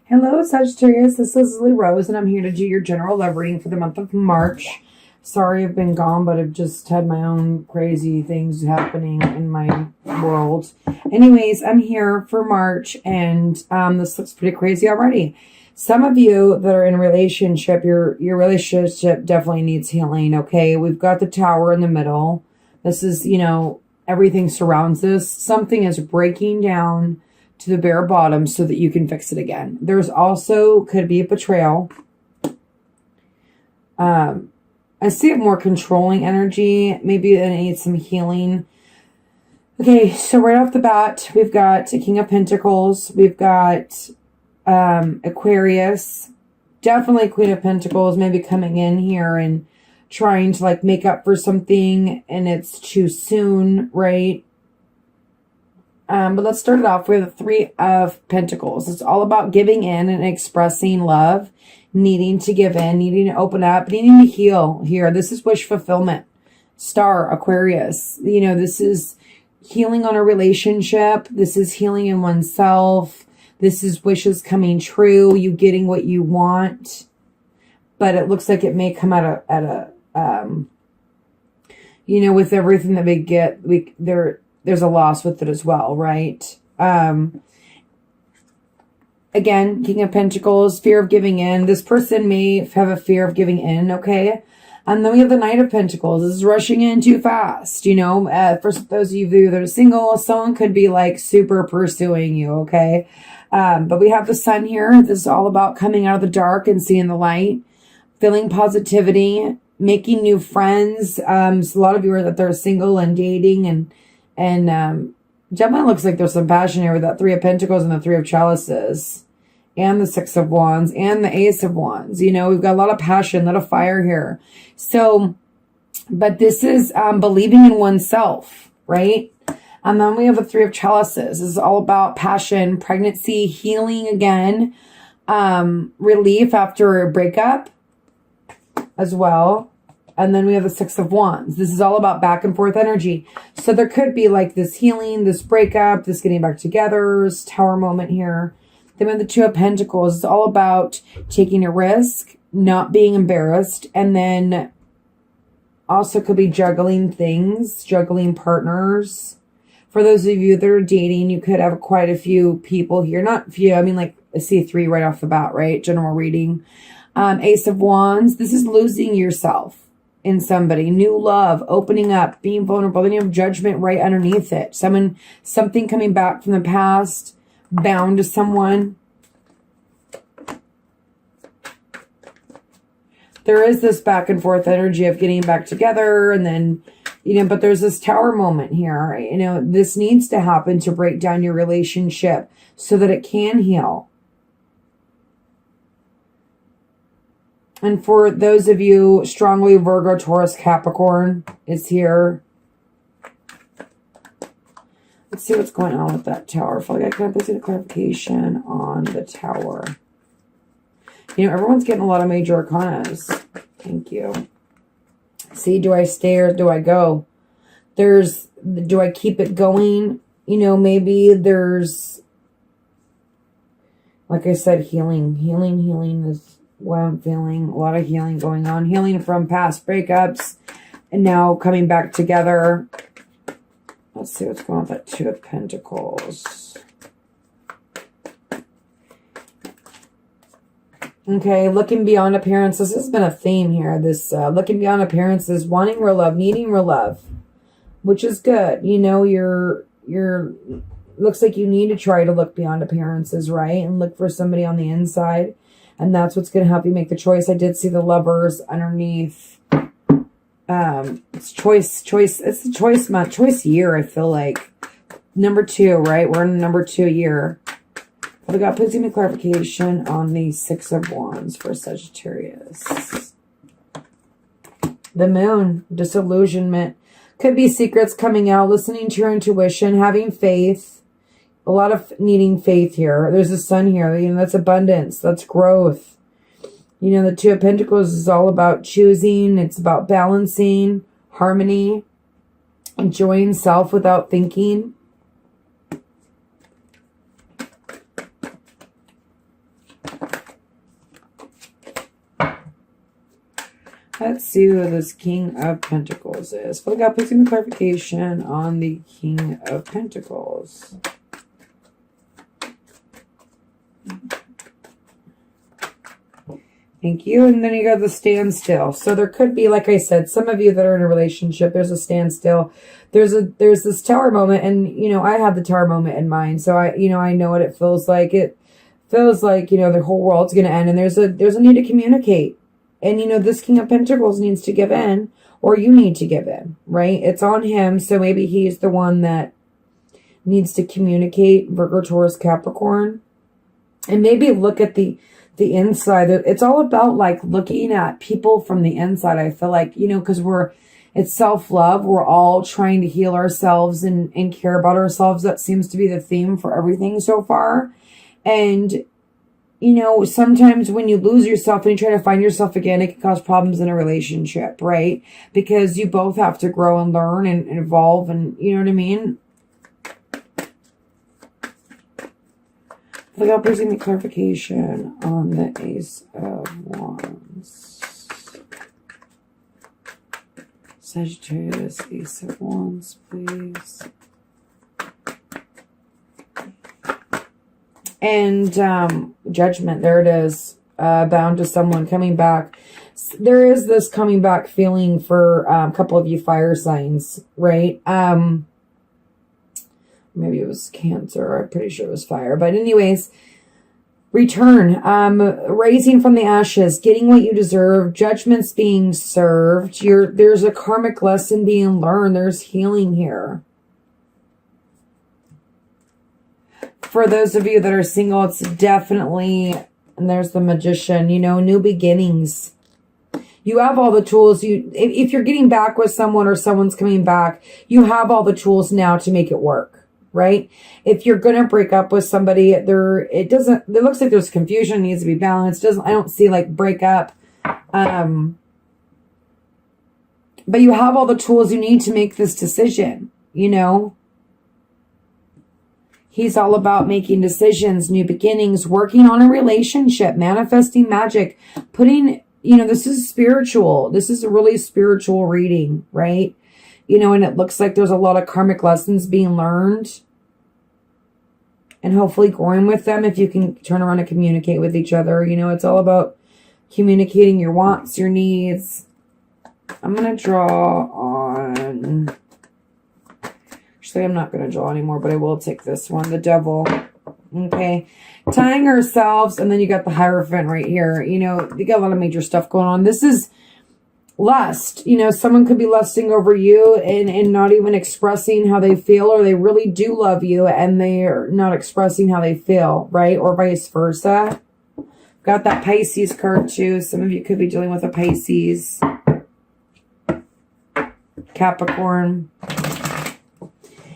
Hello, Sagittarius. This is Lily Rose, and I'm here to do your general love reading for the month of March. Sorry I've been gone, but I've just had my own crazy things happening in my world. Anyways, I'm here for March, and this looks pretty crazy already. Some of you that are in a relationship, your relationship definitely needs healing, okay? We've got the Tower in the middle. This is, everything surrounds this. Something is breaking down to the bare bottom so that you can fix it again. There's also could be a betrayal. I see a more controlling energy. Maybe it needs some healing. Okay, so right off the bat, we've got a King of Pentacles. We've got Aquarius. Definitely Queen of Pentacles maybe coming in here and trying to make up for something and it's too soon, right? But let's start it off with the Three of Pentacles. It's all about giving in and expressing love, needing to give in, needing to open up, needing to heal here. This is wish fulfillment. Star, Aquarius. This is healing on a relationship. This is healing in oneself. This is wishes coming true, you getting what you want. But it looks like it may come at a with everything that we get, there's a loss with it as well, right? Again, King of Pentacles, fear of giving in. This person may have a fear of giving in, okay? And then we have the Knight of Pentacles. This is rushing in too fast, For those of you that are single, someone could be super pursuing you, okay? But we have the Sun here. This is all about coming out of the dark and seeing the light, feeling positivity, making new friends. So a lot of you are that they're single and dating and definitely looks like there's some passion here with that Three of Pentacles and the Three of Chalices and the Six of Wands and the Ace of Wands. We've got a lot of passion, a lot of fire here. So, but this is believing in oneself, right? And then we have the Three of Chalices. This is all about passion, pregnancy, healing again, relief after a breakup as well. And then we have the Six of Wands. This is all about back and forth energy. So there could be this healing, this breakup, this getting back together, this Tower moment here. Then we have the Two of Pentacles. It's all about taking a risk, not being embarrassed. And then also could be juggling things, juggling partners. For those of you that are dating, you could have quite a few people here. Not few, I see 3 right off the bat, right? General reading. Ace of Wands. This is losing yourself in somebody, new love, opening up, being vulnerable. Then you have Judgment right underneath it. Something coming back from the past, bound to someone. There is this back and forth energy of getting back together and then, but there's this Tower moment here. This needs to happen to break down your relationship so that it can heal. And for those of you strongly Virgo, Taurus, Capricorn is here. Let's see what's going on with that Tower. I feel like I can get a clarification on the Tower. Everyone's getting a lot of major arcanas. Thank you. See, do I stay or do I go? Do I keep it going? Maybe there's, like I said, healing. Healing is what I'm feeling. A lot of healing going on. Healing from past breakups and now coming back together. Let's see what's going on with that Two of Pentacles. Okay, looking beyond appearances. This has been a theme here. This looking beyond appearances, wanting real love, needing real love, which is good. You're looks like you need to try to look beyond appearances, right? And look for somebody on the inside. And that's what's going to help you make the choice. I did see the Lovers underneath. It's choice. It's a choice month, choice year, I feel like. Number 2, right? We're in the number 2 year. What I got, please give me clarification on the Six of Wands for Sagittarius. The Moon, disillusionment. Could be secrets coming out, listening to your intuition, having faith. A lot of needing faith here. There's a Sun here. That's abundance. That's growth. The Two of Pentacles is all about choosing. It's about balancing, harmony, enjoying self without thinking. Let's see who this King of Pentacles is. Father God, please give me clarification on the King of Pentacles. Thank you. And then you got the standstill. So there could be, like I said, some of you that are in a relationship, there's a standstill. There's this tower moment, and you know, I had the tower moment in mind. So I know what it feels like. It feels like, you know, the whole world's going to end, and there's a need to communicate. And you know, this King of Pentacles needs to give in, or you need to give in, right? It's on him. So maybe he's the one that needs to communicate, Virgo, Taurus, Capricorn, and maybe look at the inside. It's all about like looking at people from the inside. I feel like, you know, because it's self-love. We're all trying to heal ourselves and care about ourselves. That seems to be the theme for everything so far. And, you know, sometimes when you lose yourself and you try to find yourself again, it can cause problems in a relationship, right? Because you both have to grow and learn and evolve, and you know what I mean? Look out, please give me clarification on the Ace of Wands. Sagittarius, Ace of Wands, please. And Judgment, there it is. Bound to someone, coming back. There is this coming back feeling for a couple of you fire signs, right? Maybe it was Cancer. I'm pretty sure it was fire. But anyways, return. Raising from the ashes. Getting what you deserve. Judgments being served. There's a karmic lesson being learned. There's healing here. For those of you that are single, it's definitely... And there's the Magician. You know, new beginnings. You have all the tools. If you're getting back with someone or someone's coming back, you have all the tools now to make it work. Right? If you're going to break up with somebody, it looks like there's confusion, needs to be balanced. I don't see like break up. But you have all the tools you need to make this decision, you know? He's all about making decisions, new beginnings, working on a relationship, manifesting magic, putting, you know, this is spiritual. This is a really spiritual reading, right? You know, and it looks like there's a lot of karmic lessons being learned. And hopefully growing with them if you can turn around and communicate with each other. You know, it's all about communicating your wants, your needs. I'm going to draw on... Actually, I'm not going to draw anymore, but I will take this one. The Devil. Okay. Tying ourselves, and then you got the Hierophant right here. You know, you got a lot of major stuff going on. This is... lust. You know, someone could be lusting over you and not even expressing how they feel, or they really do love you and they're not expressing how they feel, right? Or vice versa. Got that Pisces card too. Some of you could be dealing with a Pisces. Capricorn.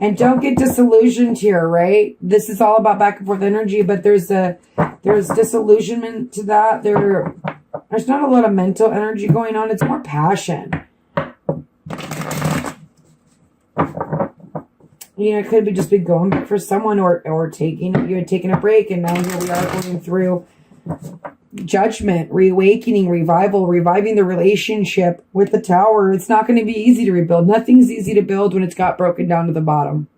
And don't get disillusioned here, right? This is all about back and forth energy, but there's disillusionment to that. There's not a lot of mental energy going on. It's more passion. You know, it could be just be going back for someone, or you had taken a break, and now here we are going through Judgment, reawakening, revival, reviving the relationship with the Tower. It's not going to be easy to rebuild. Nothing's easy to build when it's got broken down to the bottom.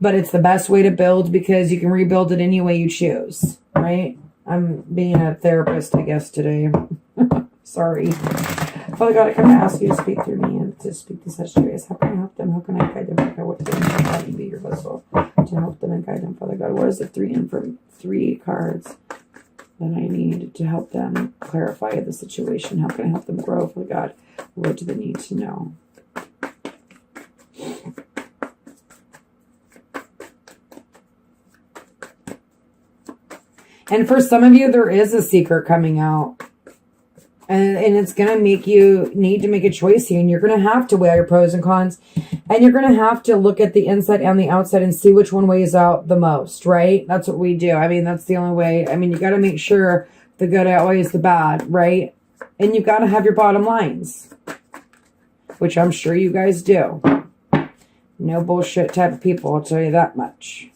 But it's the best way to build because you can rebuild it any way you choose, right? I'm being a therapist, I guess, today. Sorry. Father God, I come to ask you to speak through me and to speak to Sagittarius. How can I help them? How can I guide them? Father God, what can be your vessel to help them and guide them? Father God, what is the three cards that I need to help them clarify the situation? How can I help them grow? Father God, what do they need to know? And for some of you, there is a secret coming out. And it's going to make you need to make a choice here. And you're going to have to weigh your pros and cons. And you're going to have to look at the inside and the outside and see which one weighs out the most, right? That's what we do. I mean, that's the only way. I mean, you got to make sure the good outweighs the bad, right? And you've got to have your bottom lines, which I'm sure you guys do. No bullshit type of people, I'll tell you that much.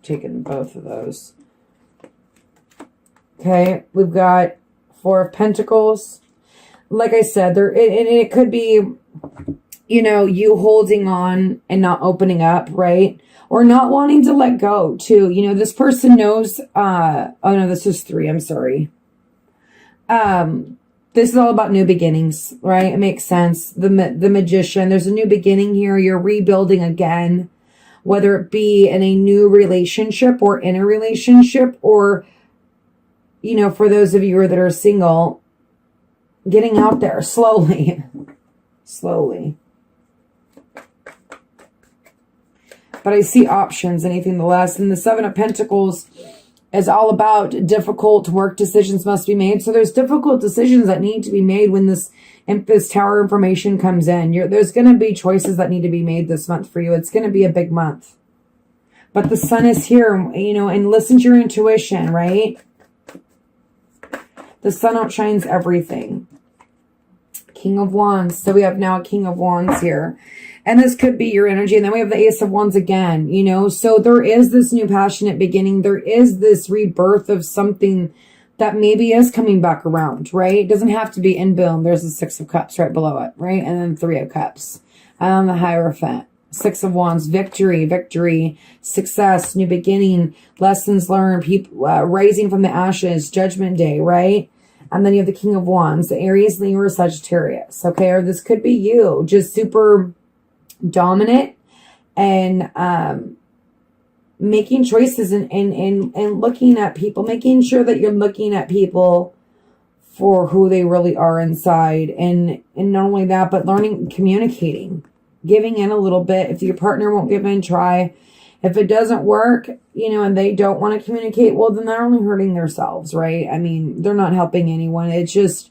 Taking both of those. Okay, we've got Four of Pentacles. Like I said, it could be, you know, you holding on and not opening up, right? Or not wanting to let go too. You know, this person knows, oh no, this is 3, I'm sorry. This is all about new beginnings, right? It makes sense. The Magician, there's a new beginning here. You're rebuilding again, whether it be in a new relationship or in a relationship, or, you know, for those of you that are single, getting out there slowly, slowly. But I see options, anything less. And the Seven of Pentacles is all about difficult work decisions must be made. So there's difficult decisions that need to be made when this Tower information comes in. There's going to be choices that need to be made this month for you. It's going to be a big month. But the Sun is here, you know, and listen to your intuition, right? The Sun outshines everything. King of Wands. So we have now a King of Wands here. And this could be your energy. And then we have the Ace of Wands again, you know. So there is this new passionate beginning. There is this rebirth of something that maybe is coming back around, right? It doesn't have to be in boom. There's the Six of Cups right below it, right? And then 3 of Cups. The Hierophant. 6 of Wands. Victory, victory, success, new beginning, lessons learned, people rising from the ashes, Judgment Day, right? And then you have the King of Wands, the Aries, Leo, or Sagittarius, okay? Or this could be you, just super dominant and making choices and looking at people, making sure that you're looking at people for who they really are inside. And not only that, but learning, communicating, giving in a little bit. If your partner won't give in, try. If it doesn't work, you know, and they don't want to communicate, well, then they're only hurting themselves, right? I mean, they're not helping anyone. It's just